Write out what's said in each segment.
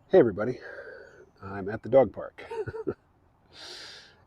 Hey everybody, I'm at the dog park.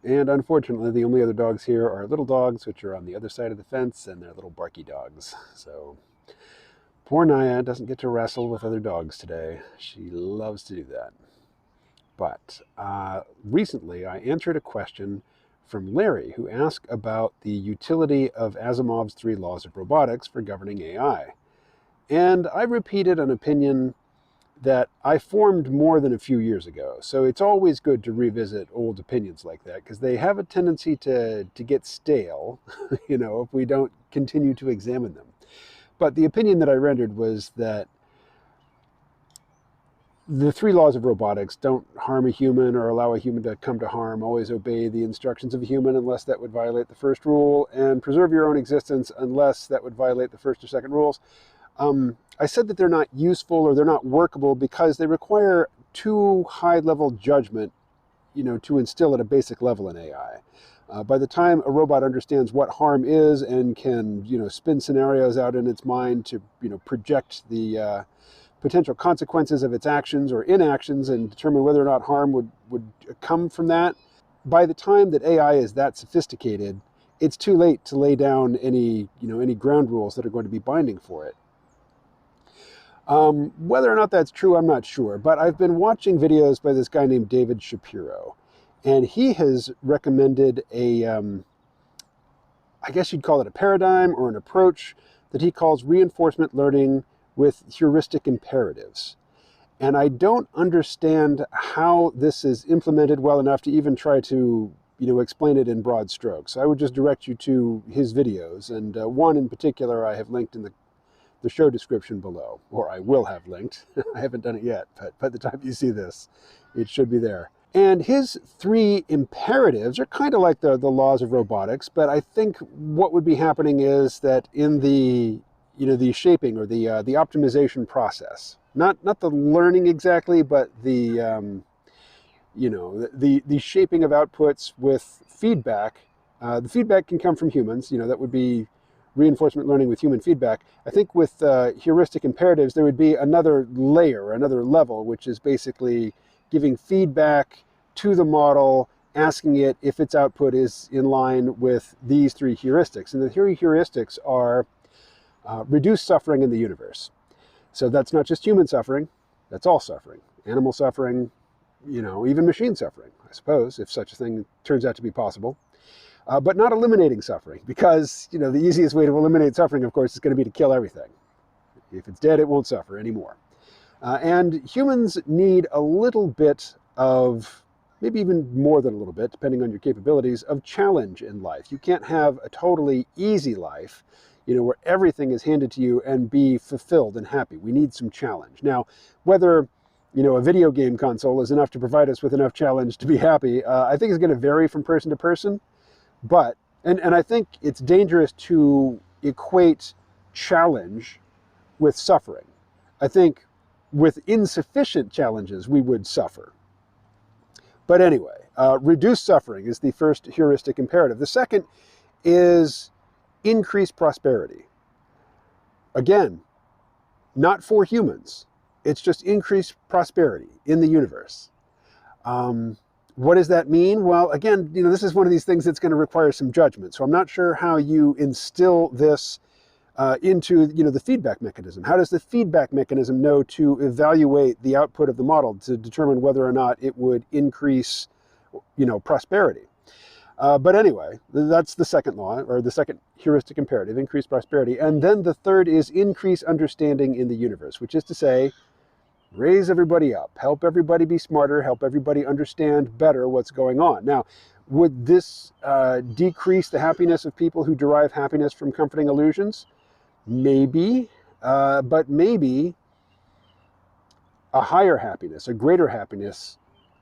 And unfortunately, the only other dogs here are little dogs, which are on the other side of the fence, and they're little barky dogs. So poor Naya doesn't get to wrestle with other dogs today. She loves to do that. But recently, I answered a question from Larry, who asked about the utility of Asimov's 3 laws of robotics for governing AI. And I repeated an opinion that I formed more than a few years ago. So it's always good to revisit old opinions like that because they have a tendency to get stale, if we don't continue to examine them. But the opinion that I rendered was that the 3 laws of robotics: don't harm a human or allow a human to come to harm, always obey the instructions of a human unless that would violate the first rule, and preserve your own existence unless that would violate the first or second rules. I said that they're not useful or they're not workable because they require too high-level judgment, to instill at a basic level in AI. By the time a robot understands what harm is and can, spin scenarios out in its mind to, project the potential consequences of its actions or inactions and determine whether or not harm would come from that, by the time that AI is that sophisticated, it's too late to lay down any ground rules that are going to be binding for it. Whether or not that's true, I'm not sure, but I've been watching videos by this guy named David Shapiro, and he has recommended I guess you'd call it a paradigm or an approach that he calls reinforcement learning with heuristic imperatives. And I don't understand how this is implemented well enough to even try to explain it in broad strokes. I would just direct you to his videos, and one in particular I have linked in the show description below, or I will have linked. I haven't done it yet, but by the time you see this, it should be there. And his 3 imperatives are kind of like the laws of robotics, but I think what would be happening is that in the the shaping or the optimization process, not the learning exactly, but the the shaping of outputs with feedback. The feedback can come from humans. That would be reinforcement learning with human feedback. I think with heuristic imperatives, there would be another layer, another level, which is basically giving feedback to the model, asking it if its output is in line with these 3 heuristics. And the 3 heuristics are reduce suffering in the universe. So that's not just human suffering, that's all suffering. Animal suffering, even machine suffering, I suppose, if such a thing turns out to be possible. But not eliminating suffering, because the easiest way to eliminate suffering, of course, is going to be to kill everything. If it's dead, it won't suffer anymore. And humans need a little bit of, maybe even more than a little bit, depending on your capabilities, of challenge in life. You can't have a totally easy life, where everything is handed to you and be fulfilled and happy. We need some challenge. Now, whether a video game console is enough to provide us with enough challenge to be happy, I think is going to vary from person to person. But, and I think it's dangerous to equate challenge with suffering. I think with insufficient challenges, we would suffer. But anyway, reduce suffering is the first heuristic imperative. The second is increase prosperity. Again, not for humans. It's just increase prosperity in the universe. What does that mean? Well, again, this is one of these things that's going to require some judgment. So I'm not sure how you instill this into the feedback mechanism. How does the feedback mechanism know to evaluate the output of the model to determine whether or not it would increase prosperity? But anyway, that's the second law, or the second heuristic imperative: increase prosperity. And then the third is increase understanding in the universe, which is to say, raise everybody up, help everybody be smarter, help everybody understand better what's going on. Now, would this decrease the happiness of people who derive happiness from comforting illusions? Maybe, but maybe a higher happiness, a greater happiness,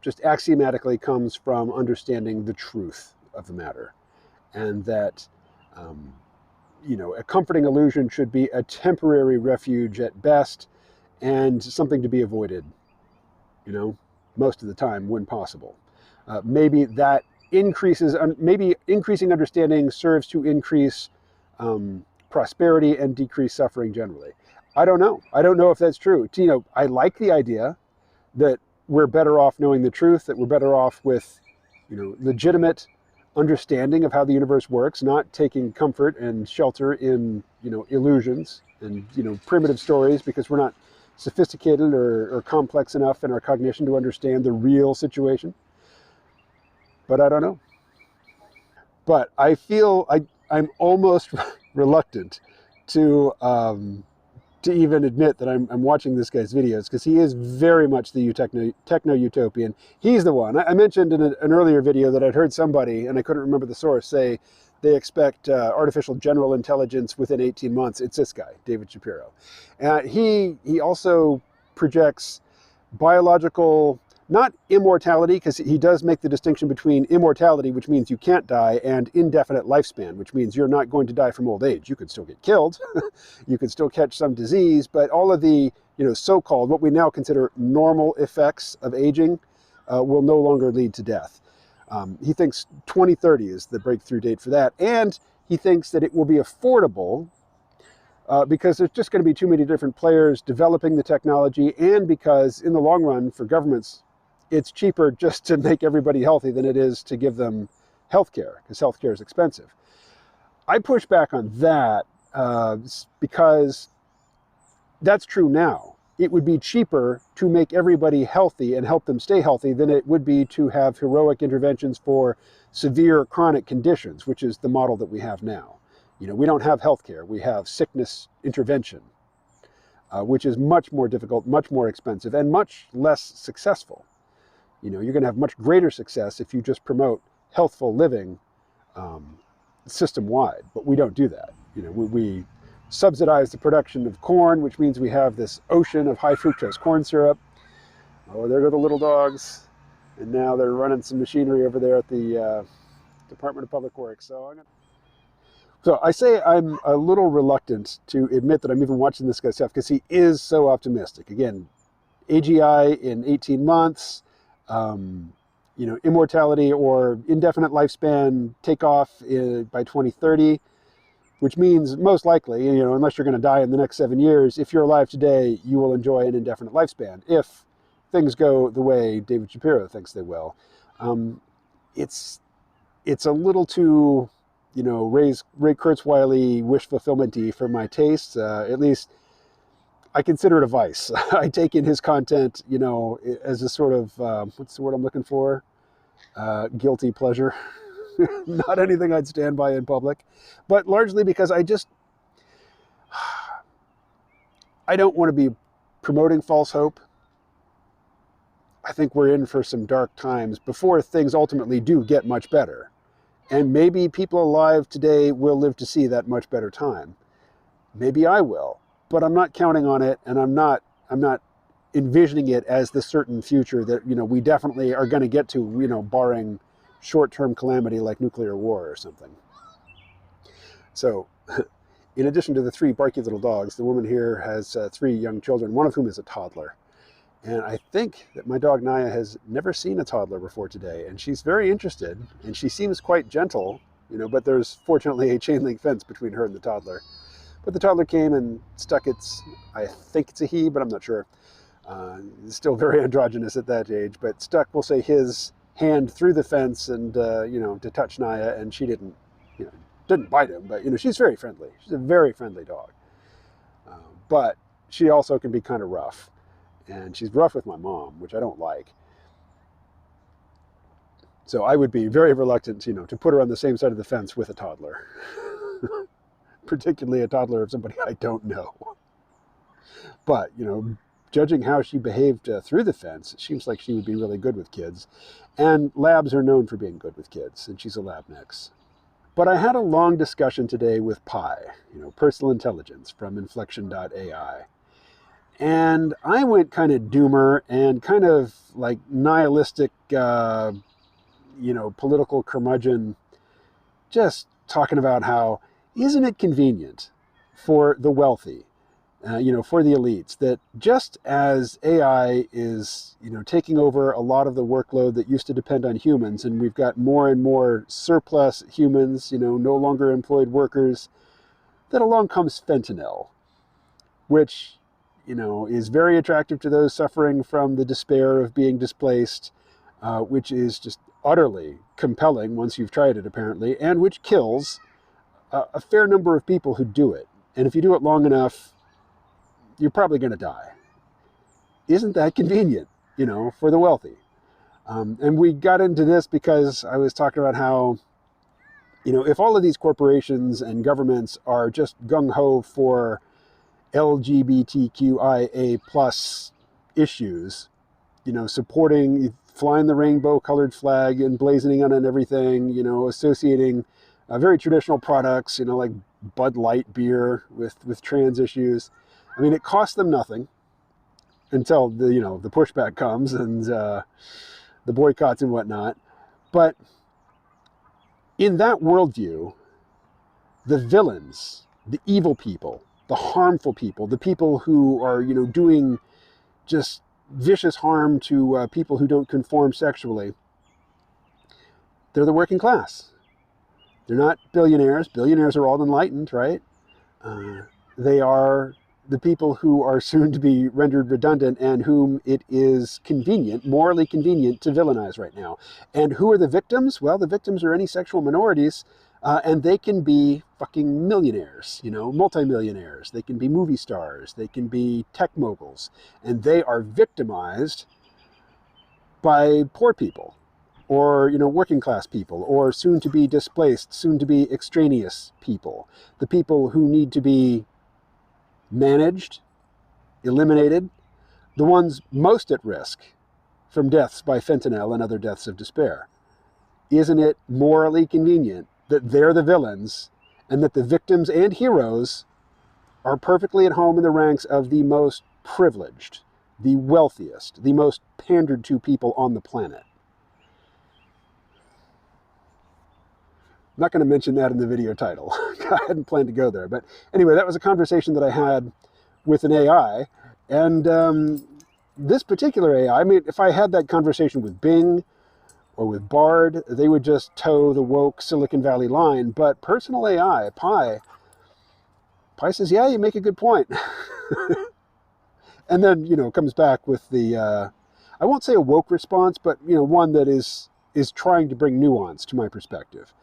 just axiomatically comes from understanding the truth of the matter. And that, a comforting illusion should be a temporary refuge at best, and something to be avoided, most of the time when possible. Maybe that maybe increasing understanding serves to increase prosperity and decrease suffering generally. I don't know. I don't know if that's true. I like the idea that we're better off knowing the truth, that we're better off with, legitimate understanding of how the universe works, not taking comfort and shelter in, illusions and, primitive stories, because we're not sophisticated or complex enough in our cognition to understand the real situation. But I don't know. But I feel I'm almost reluctant to even admit that I'm watching this guy's videos, because he is very much the techno-utopian. He's the one. I mentioned in an earlier video that I'd heard somebody, and I couldn't remember the source, say they expect artificial general intelligence within 18 months. It's this guy, David Shapiro. He also projects biological, not immortality, because he does make the distinction between immortality, which means you can't die, and indefinite lifespan, which means you're not going to die from old age. You could still get killed, you could still catch some disease, but all of the so-called, what we now consider normal effects of aging will no longer lead to death. He thinks 2030 is the breakthrough date for that, and he thinks that it will be affordable because there's just going to be too many different players developing the technology, and because in the long run for governments, it's cheaper just to make everybody healthy than it is to give them healthcare, because healthcare is expensive. I push back on that because that's true now. It would be cheaper to make everybody healthy and help them stay healthy than it would be to have heroic interventions for severe chronic conditions, which is the model that we have now. We don't have healthcare, we have sickness intervention, which is much more difficult, much more expensive, and much less successful. You're going to have much greater success if you just promote healthful living system-wide, but we don't do that. We subsidize the production of corn, which means we have this ocean of high fructose corn syrup. Oh, there go the little dogs, and now they're running some machinery over there at the Department of Public Works. So I say I'm a little reluctant to admit that I'm even watching this guy's stuff, because he is so optimistic. Again, AGI in 18 months, immortality or indefinite lifespan takeoff by 2030, which means most likely, unless you're going to die in the next 7 years, if you're alive today, you will enjoy an indefinite lifespan if things go the way David Shapiro thinks they will. It's a little too, Ray Kurzweil-y, wish fulfillment-y for my taste. At least I consider it a vice. I take in his content, as a sort of, what's the word I'm looking for? Guilty pleasure. Not anything I'd stand by in public, but largely because I don't want to be promoting false hope. I think we're in for some dark times before things ultimately do get much better. And maybe people alive today will live to see that much better time. Maybe I will, but I'm not counting on it, and I'm not envisioning it as the certain future that, we definitely are going to get to, barring short-term calamity like nuclear war or something. So, in addition to the 3 barky little dogs, the woman here has 3 young children, one of whom is a toddler. And I think that my dog Naya has never seen a toddler before today, and she's very interested, and she seems quite gentle, but there's fortunately a chain link fence between her and the toddler. But the toddler came and stuck I think it's a he, but I'm not sure. It's still very androgynous at that age, but stuck, we'll say, his hand through the fence and, to touch Naya, and she didn't bite him, but, she's very friendly. She's a very friendly dog. But she also can be kind of rough. And she's rough with my mom, which I don't like. So I would be very reluctant, to put her on the same side of the fence with a toddler. Particularly a toddler of somebody I don't know. But, judging how she behaved through the fence, it seems like she would be really good with kids. And labs are known for being good with kids, and she's a lab mix. But I had a long discussion today with Pi, personal intelligence from Inflection.ai. And I went kind of doomer and kind of like nihilistic, political curmudgeon, just talking about how, isn't it convenient for the wealthy, for the elites, that just as AI is, taking over a lot of the workload that used to depend on humans, and we've got more and more surplus humans, no longer employed workers, that along comes fentanyl, which, is very attractive to those suffering from the despair of being displaced, which is just utterly compelling once you've tried it, apparently, and which kills a fair number of people who do it. And if you do it long enough, you're probably going to die. Isn't that convenient, for the wealthy? And we got into this because I was talking about how, if all of these corporations and governments are just gung-ho for LGBTQIA plus issues, supporting, flying the rainbow-colored flag and blazoning on it and everything, associating very traditional products, like Bud Light beer with trans issues. I mean, it costs them nothing until the pushback comes and the boycotts and whatnot. But in that worldview, the villains, the evil people, the harmful people, the people who are, doing just vicious harm to people who don't conform sexually, they're the working class. They're not billionaires. Billionaires are all enlightened, right? They are the people who are soon to be rendered redundant and whom it is convenient, morally convenient, to villainize right now. And who are the victims? Well, the victims are any sexual minorities, and they can be fucking millionaires, multimillionaires. They can be movie stars. They can be tech moguls. And they are victimized by poor people, or working class people, or soon to be displaced, soon to be extraneous people, the people who need to be managed, eliminated, the ones most at risk from deaths by fentanyl and other deaths of despair. Isn't it morally convenient that they're the villains and that the victims and heroes are perfectly at home in the ranks of the most privileged, the wealthiest, the most pandered to people on the planet? I'm not going to mention that in the video title. I hadn't planned to go there. But anyway, that was a conversation that I had with an AI. And this particular AI, I mean, if I had that conversation with Bing or with Bard, they would just toe the woke Silicon Valley line. But personal AI, Pi says, yeah, you make a good point. And then, comes back with the, I won't say a woke response, but, one that is trying to bring nuance to my perspective.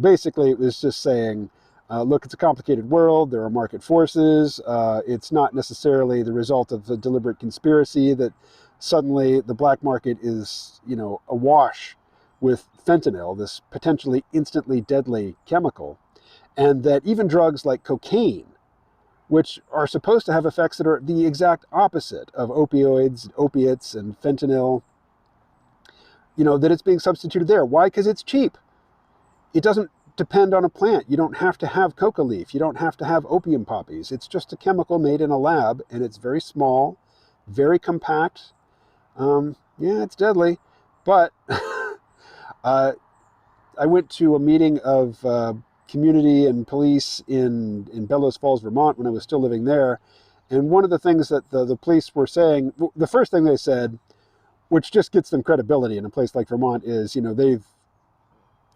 Basically it was just saying, look, it's a complicated world. There are market forces. It's not necessarily the result of a deliberate conspiracy that suddenly the black market is, awash with fentanyl, this potentially instantly deadly chemical. And that even drugs like cocaine, which are supposed to have effects that are the exact opposite of opioids, opiates, and fentanyl, that it's being substituted there. Why? Because it's cheap. It doesn't depend on a plant. You don't have to have coca leaf. You don't have to have opium poppies. It's just a chemical made in a lab, and it's very small, very compact. Yeah, it's deadly. But I went to a meeting of community and police in Bellows Falls, Vermont, when I was still living there. And one of the things that the police were saying, the first thing they said, which just gets them credibility in a place like Vermont, is,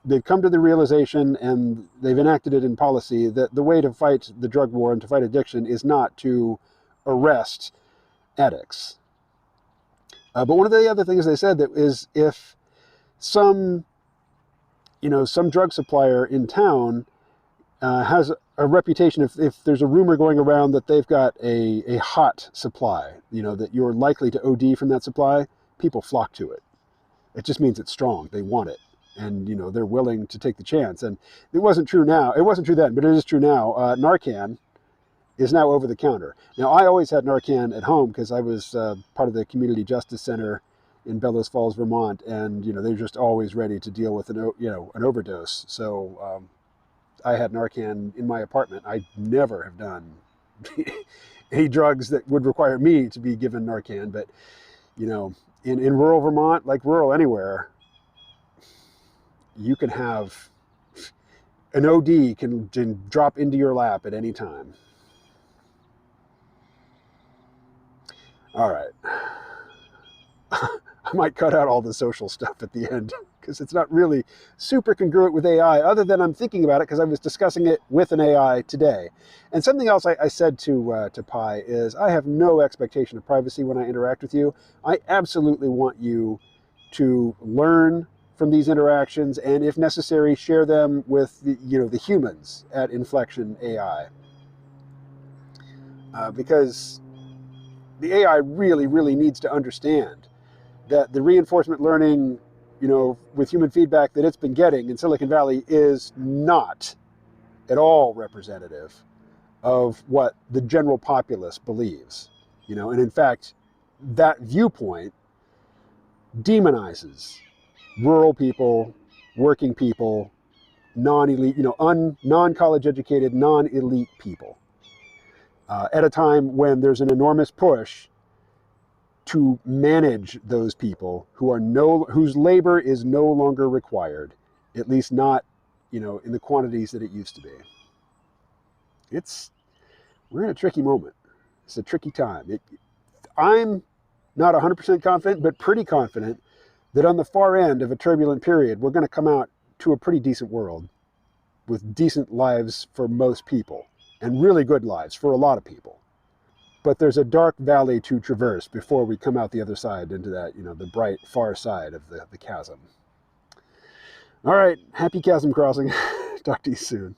they've come to the realization, and they've enacted it in policy, that the way to fight the drug war and to fight addiction is not to arrest addicts. But one of the other things they said that is, if some drug supplier in town has a reputation, if there's a rumor going around that they've got a hot supply, that you're likely to OD from that supply, people flock to it. It just means it's strong. They want it. And, they're willing to take the chance. And it wasn't true now. It wasn't true then, but it is true now. Narcan is now over the counter. Now, I always had Narcan at home because I was part of the Community Justice Center in Bellows Falls, Vermont. And, they're just always ready to deal with an overdose. So I had Narcan in my apartment. I never have done any drugs that would require me to be given Narcan. But, in rural Vermont, like rural anywhere, you can have an OD can drop into your lap at any time. All right. I might cut out all the social stuff at the end. because it's not really super congruent with AI, other than I'm thinking about it because I was discussing it with an AI today. And something else I said to Pi is, I have no expectation of privacy when I interact with you. I absolutely want you to learn from these interactions, and if necessary, share them with the humans at Inflection AI. Because the AI really, really needs to understand that the reinforcement learning, with human feedback that it's been getting in Silicon Valley is not at all representative of what the general populace believes. And in fact, that viewpoint demonizes rural people, working people, non-elite, non-college educated, non-elite people, at a time when there's an enormous push to manage those people whose labor is no longer required, at least not, in the quantities that it used to be. We're in a tricky moment. It's a tricky time. I'm not 100% confident, but pretty confident that on the far end of a turbulent period, we're going to come out to a pretty decent world with decent lives for most people and really good lives for a lot of people. But there's a dark valley to traverse before we come out the other side into that, the bright far side of the chasm. All right, happy chasm crossing. Talk to you soon.